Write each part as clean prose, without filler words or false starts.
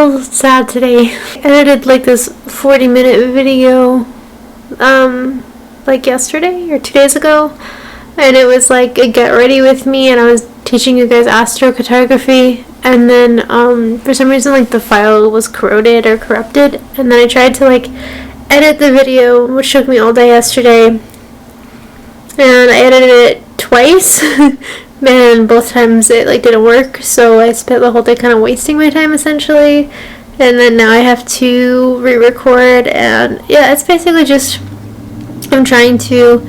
little sad today. I edited like this 40-minute video like yesterday or 2 days ago, and it was like a get ready with me, and I was teaching you guys astrocartography, and then for some reason like the file was corroded or corrupted, and then I tried to like edit the video, which took me all day yesterday, and I edited it twice. Man, both times it like didn't work, so I spent the whole day kind of wasting my time essentially, and then now I have to re-record, and yeah, it's basically just I'm trying to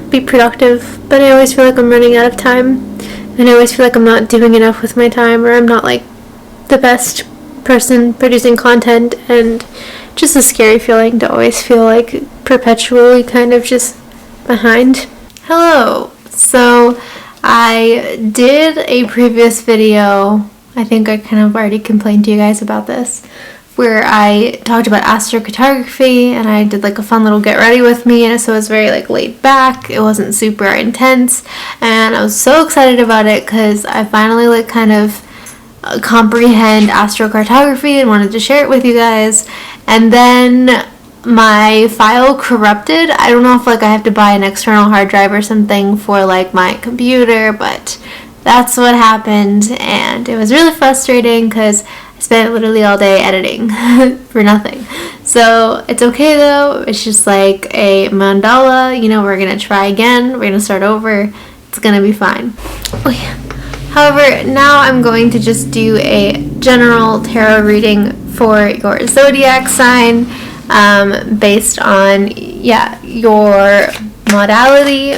be productive, but I always feel like I'm running out of time, and I always feel like I'm not doing enough with my time, or I'm not like the best person producing content, and just a scary feeling to always feel like perpetually kind of just behind. Hello. So I did a previous video, I think I kind of already complained to you guys about this, where I talked about astrocartography, and I did like a fun little get ready with me, and so it was very like laid back, it wasn't super intense, and I was so excited about it because I finally like kind of comprehend astrocartography and wanted to share it with you guys. And then my file corrupted. I don't know if like I have to buy an external hard drive or something for like my computer, but that's what happened, and it was really frustrating because I spent literally all day editing for nothing. So it's okay though, it's just like a mandala, you know, we're gonna try again, we're gonna start over, it's gonna be fine. Okay. However, now I'm going to just do a general tarot reading for your zodiac sign, based on your modality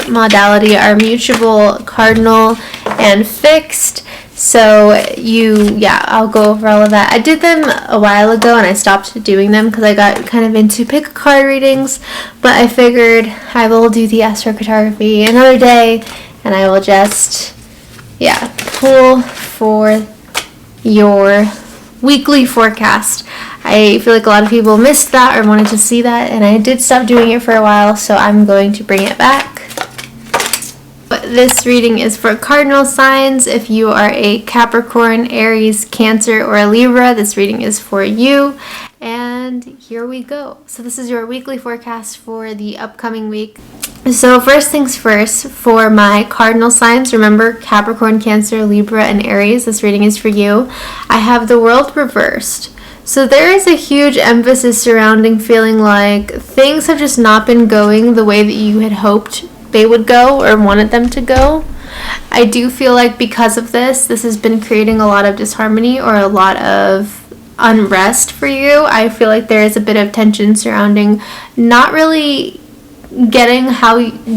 are mutable, cardinal, and fixed. So I'll go over all of that. I did them a while ago and I stopped doing them because I got kind of into pick a card readings, but I figured I will do the astrocartography another day, and I will just pull for your weekly forecast. I feel like a lot of people missed that or wanted to see that, and I did stop doing it for a while, so I'm going to bring it back. But this reading is for cardinal signs. If you are a Capricorn, Aries, Cancer, or a Libra, this reading is for you. And here we go. So this is your weekly forecast for the upcoming week. So first things first, for my cardinal signs, remember Capricorn, Cancer, Libra, and Aries, this reading is for you. I have the world reversed. So there is a huge emphasis surrounding feeling like things have just not been going the way that you had hoped they would go or wanted them to go. I do feel like because of this has been creating a lot of disharmony or a lot of unrest for you. I feel like there is a bit of tension surrounding not really getting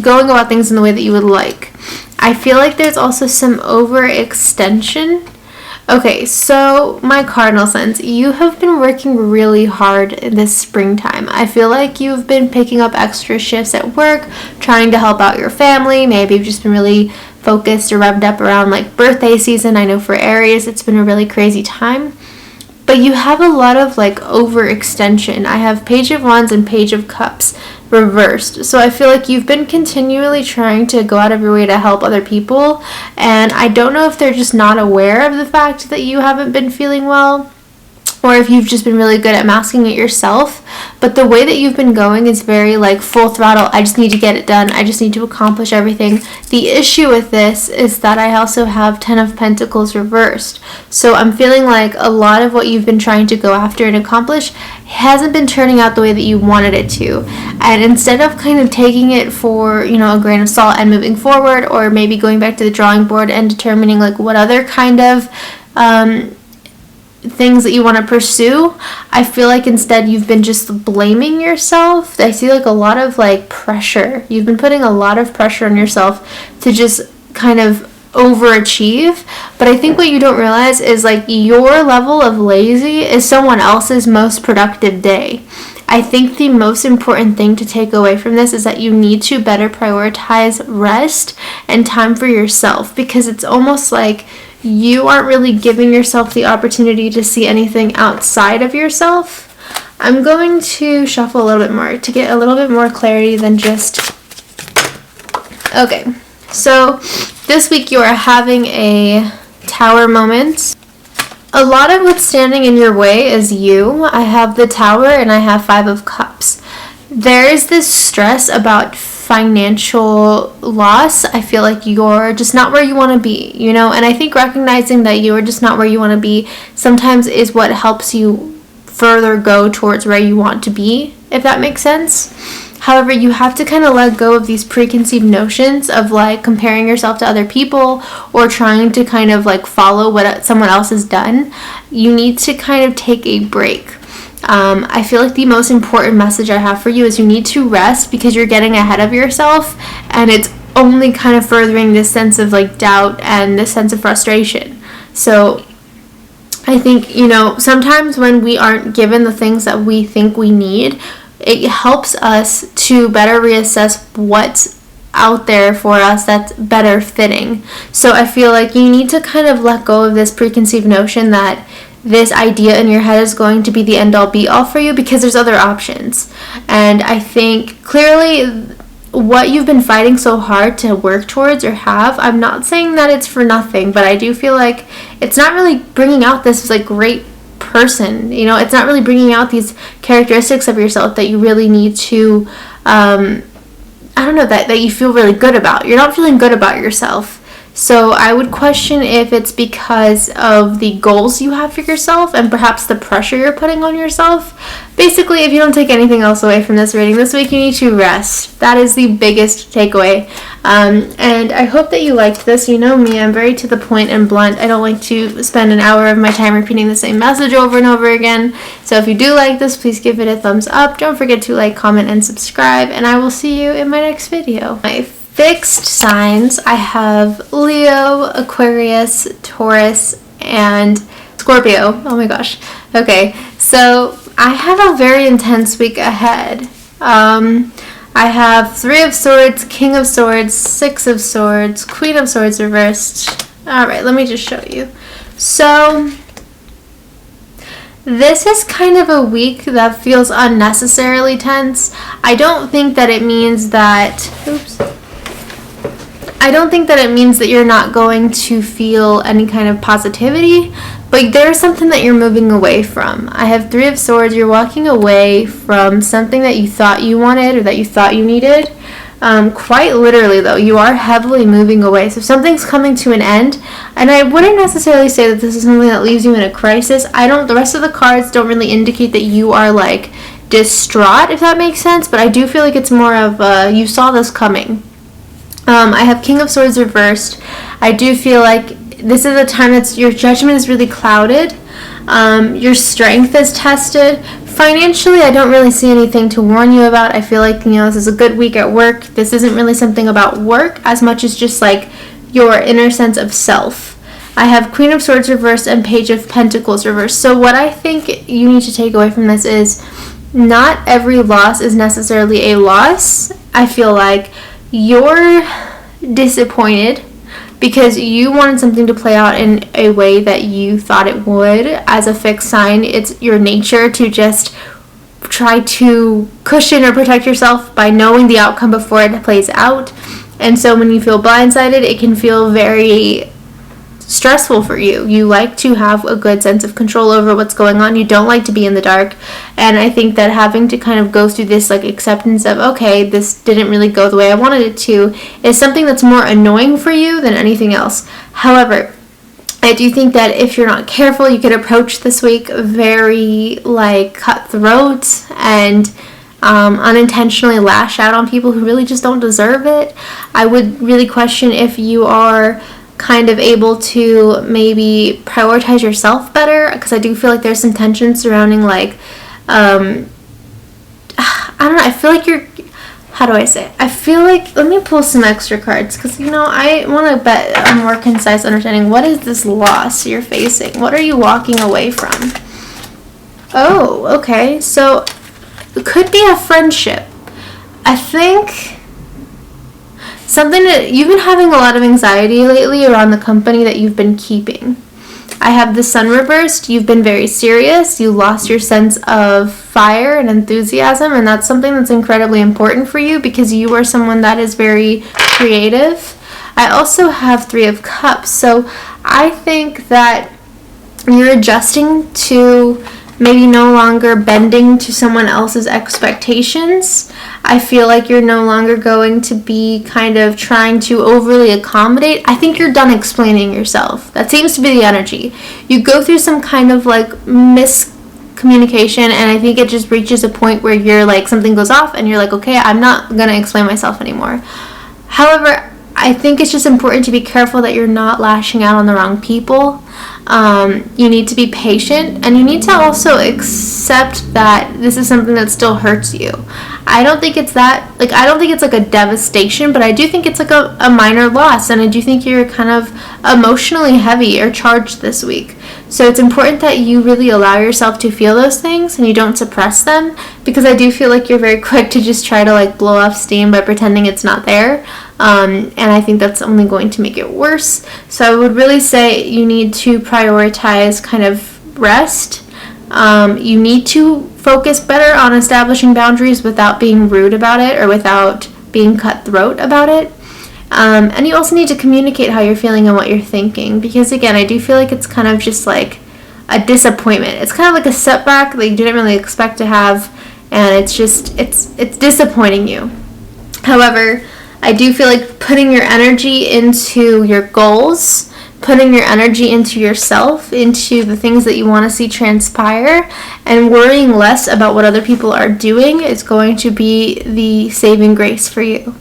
going about things in the way that you would like. I feel like there's also some overextension. Okay, so my cardinal signs, you have been working really hard this springtime. I feel like you've been picking up extra shifts at work, trying to help out your family. Maybe you've just been really focused or revved up around like birthday season. I know for Aries, it's been a really crazy time. But you have a lot of like overextension. I have Page of Wands and Page of Cups reversed. So I feel like you've been continually trying to go out of your way to help other people, and I don't know if they're just not aware of the fact that you haven't been feeling well, or if you've just been really good at masking it yourself, but the way that you've been going is very like full throttle. I just need to get it done. I just need to accomplish everything. The issue with this is that I also have 10 of Pentacles reversed. So I'm feeling like a lot of what you've been trying to go after and accomplish hasn't been turning out the way that you wanted it to. And instead of kind of taking it for, a grain of salt and moving forward, or maybe going back to the drawing board and determining like what other kind of things that you want to pursue, I feel like instead you've been just blaming yourself. I see like a lot of like pressure. You've been putting a lot of pressure on yourself to just kind of overachieve, but I think what you don't realize is like your level of lazy is someone else's most productive day. I think the most important thing to take away from this is that you need to better prioritize rest and time for yourself, because it's almost like you aren't really giving yourself the opportunity to see anything outside of yourself. I'm going to shuffle a little bit more to get a little bit more clarity than just... Okay, so this week you are having a Tower moment. a lot of what's standing in your way is you. I have the Tower and I have Five of Cups. There is this stress about financial loss. I feel like you're just not where you want to be, you know? And I think recognizing that you're just not where you want to be sometimes is what helps you further go towards where you want to be, if that makes sense. However, you have to kind of let go of these preconceived notions of like comparing yourself to other people or trying to kind of like follow what someone else has done. You need to kind of take a break. I feel like the most important message I have for you is you need to rest because you're getting ahead of yourself, and it's only kind of furthering this sense of like doubt and this sense of frustration. So I think, you know, sometimes when we aren't given the things that we think we need, it helps us to better reassess what's out there for us that's better fitting. So I feel like you need to kind of let go of this preconceived notion that this idea in your head is going to be the end all be all for you, because there's other options. And I think clearly what you've been fighting so hard to work towards or have, I'm not saying that it's for nothing, but I do feel like it's not really bringing out this like great person, you know. It's not really bringing out these characteristics of yourself that you really need to I don't know, that you feel really good about. You're not feeling good about yourself. So I would question if it's because of the goals you have for yourself and perhaps the pressure you're putting on yourself. Basically, if you don't take anything else away from this reading this week, you need to rest. That is the biggest takeaway. And I hope that you liked this. You know me, I'm very to the point and blunt. I don't like to spend an hour of my time repeating the same message over and over again. So if you do like this, please give it a thumbs up. Don't forget to like, comment, and subscribe. And I will see you in my next video. My fixed signs, I have Leo, Aquarius, Taurus, and Scorpio. Oh my gosh. Okay, so I have a very intense week ahead. I have Three of Swords, King of Swords, Six of Swords, Queen of Swords reversed. Alright, let me just show you. So this is kind of a week that feels unnecessarily tense. I don't think that it means that you're not going to feel any kind of positivity, but there's something that you're moving away from. I have Three of Swords. You're walking away from something that you thought you wanted or that you thought you needed. Quite literally, though, you are heavily moving away. So something's coming to an end, and I wouldn't necessarily say that this is something that leaves you in a crisis. The rest of the cards don't really indicate that you are like distraught, if that makes sense, but I do feel like it's more of you saw this coming. I have King of Swords reversed. I do feel like this is a time that your judgment is really clouded. Your strength is tested. Financially, I don't really see anything to warn you about. I feel like, you know, this is a good week at work. This isn't really something about work as much as just like your inner sense of self. I have Queen of Swords reversed and Page of Pentacles reversed. So what I think you need to take away from this is not every loss is necessarily a loss. I feel like you're disappointed because you wanted something to play out in a way that you thought it would. As a fixed sign, it's your nature to just try to cushion or protect yourself by knowing the outcome before it plays out. And so when you feel blindsided, it can feel very stressful for you. You like to have a good sense of control over what's going on. You don't like to be in the dark. And I think that having to kind of go through this like acceptance of, okay, this didn't really go the way I wanted it to, is something that's more annoying for you than anything else. However, I do think that if you're not careful, you could approach this week very like cutthroat and unintentionally lash out on people who really just don't deserve it. I would really question if you are kind of able to maybe prioritize yourself better, because I do feel like there's some tension surrounding like I don't know, I feel like you're, how do I say it? I feel like, let me pull some extra cards, because you know I want to bet a more concise understanding. What is this loss you're facing? What are you walking away from? Oh, okay, so it could be a friendship. I think something that you've been having a lot of anxiety lately around the company that you've been keeping. I have the Sun reversed. You've been very serious. You lost your sense of fire and enthusiasm, and that's something that's incredibly important for you because you are someone that is very creative. I also have Three of Cups, so I think that you're adjusting to maybe no longer bending to someone else's expectations. I feel like you're no longer going to be kind of trying to overly accommodate. I think you're done explaining yourself. That seems to be the energy. You go through some kind of like miscommunication, and I think it just reaches a point where you're like, something goes off and you're like, okay, I'm not going to explain myself anymore. However, I think it's just important to be careful that you're not lashing out on the wrong people. You need to be patient, and you need to also accept that this is something that still hurts you. I don't think it's that, like, I don't think it's like a devastation, but I do think it's like a minor loss, and I do think you're kind of emotionally heavy or charged this week. So it's important that you really allow yourself to feel those things and you don't suppress them, because I do feel like you're very quick to just try to like blow off steam by pretending it's not there. And I think that's only going to make it worse. So I would really say you need to prioritize kind of rest. You need to focus better on establishing boundaries without being rude about it or without being cutthroat about it. And you also need to communicate how you're feeling and what you're thinking, because again, I do feel like it's kind of just like a disappointment. It's kind of like a setback that you didn't really expect to have, and it's just, it's disappointing you. However, I do feel like putting your energy into your goals, putting your energy into yourself, into the things that you want to see transpire, and worrying less about what other people are doing is going to be the saving grace for you.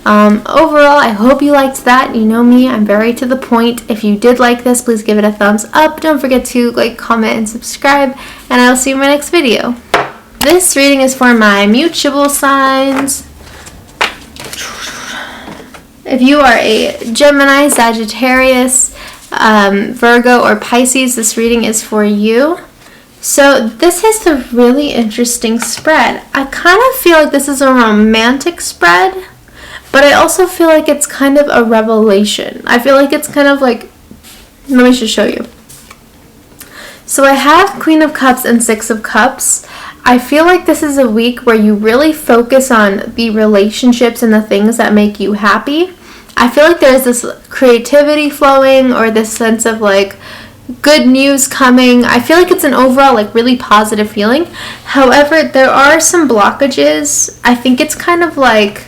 Overall, I hope you liked that. You know me, I'm very to the point. If you did like this, please give it a thumbs up. Don't forget to like, comment, and subscribe, and I'll see you in my next video. This reading is for my mutable signs. If you are a Gemini, Sagittarius, Virgo, or Pisces, this reading is for you. So this is a really interesting spread. I kind of feel like this is a romantic spread, but I also feel like it's kind of a revelation. I feel like it's kind of like, let me just show you. So I have Queen of Cups and Six of Cups. I feel like this is a week where you really focus on the relationships and the things that make you happy. I feel like there's this creativity flowing, or this sense of like good news coming. I feel like it's an overall like really positive feeling. However, there are some blockages. I think it's kind of like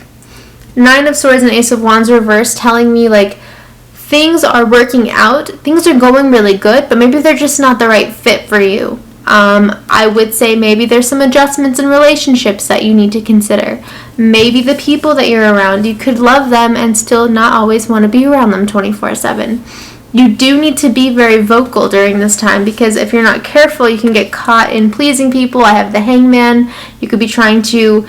Nine of Swords and Ace of Wands reversed, telling me like things are working out, things are going really good, but maybe they're just not the right fit for you. I would say maybe there's some adjustments in relationships that you need to consider. Maybe the people that you're around, you could love them and still not always want to be around them 24/7. You do need to be very vocal during this time, because if you're not careful, you can get caught in pleasing people. I have the Hangman. You could be trying to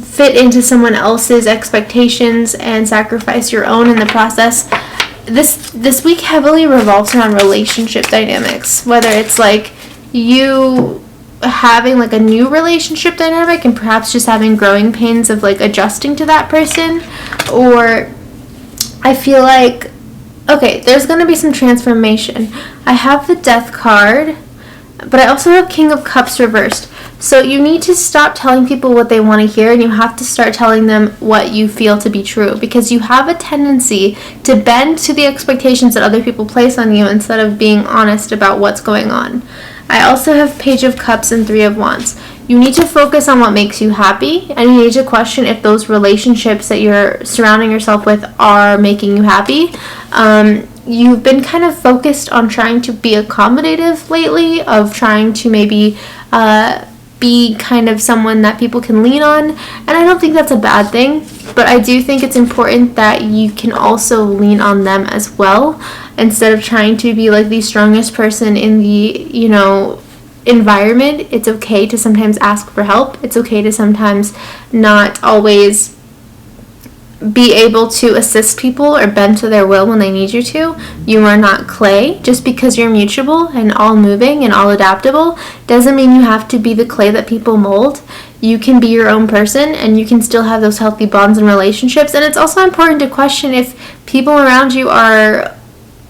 fit into someone else's expectations and sacrifice your own in the process. This week heavily revolves around relationship dynamics, whether it's like you having like a new relationship dynamic and perhaps just having growing pains of like adjusting to that person, or I feel like, okay, there's going to be some transformation. I have the Death card, but I also have King of Cups reversed. So you need to stop telling people what they want to hear, and you have to start telling them what you feel to be true, because you have a tendency to bend to the expectations that other people place on you instead of being honest about what's going on. I also have Page of Cups and Three of Wands. You need to focus on what makes you happy, and you need to question if those relationships that you're surrounding yourself with are making you happy. You've been kind of focused on trying to be accommodative lately, of trying to maybe be kind of someone that people can lean on, and I don't think that's a bad thing, but I do think it's important that you can also lean on them as well, instead of trying to be like the strongest person in the, environment. It's okay to sometimes ask for help. It's okay to sometimes not always be able to assist people or bend to their will when they need you to. You are not clay. Just because you're mutable and all moving and all adaptable doesn't mean you have to be the clay that people mold. You can be your own person, and you can still have those healthy bonds and relationships. And it's also important to question if people around you are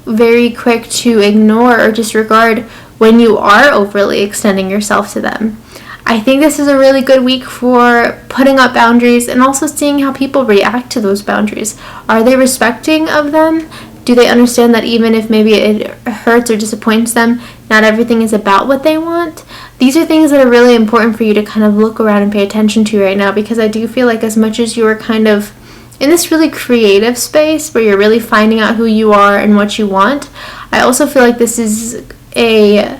very quick to ignore or disregard when you are overly extending yourself to them. I think this is a really good week for putting up boundaries and also seeing how people react to those boundaries. Are they respecting of them? Do they understand that even if maybe it hurts or disappoints them, not everything is about what they want? These are things that are really important for you to kind of look around and pay attention to right now, because I do feel like as much as you're kind of in this really creative space where you're really finding out who you are and what you want, I also feel like this is a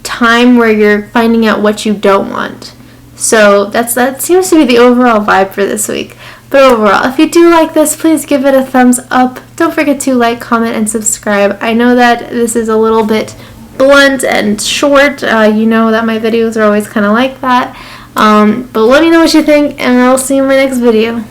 time where you're finding out what you don't want. So that seems to be the overall vibe for this week. But overall, if you do like this, please give it a thumbs up. Don't forget to like, comment, and subscribe. I know that this is a little bit blunt and short. You know that my videos are always kind of like that. But let me know what you think, and I'll see you in my next video.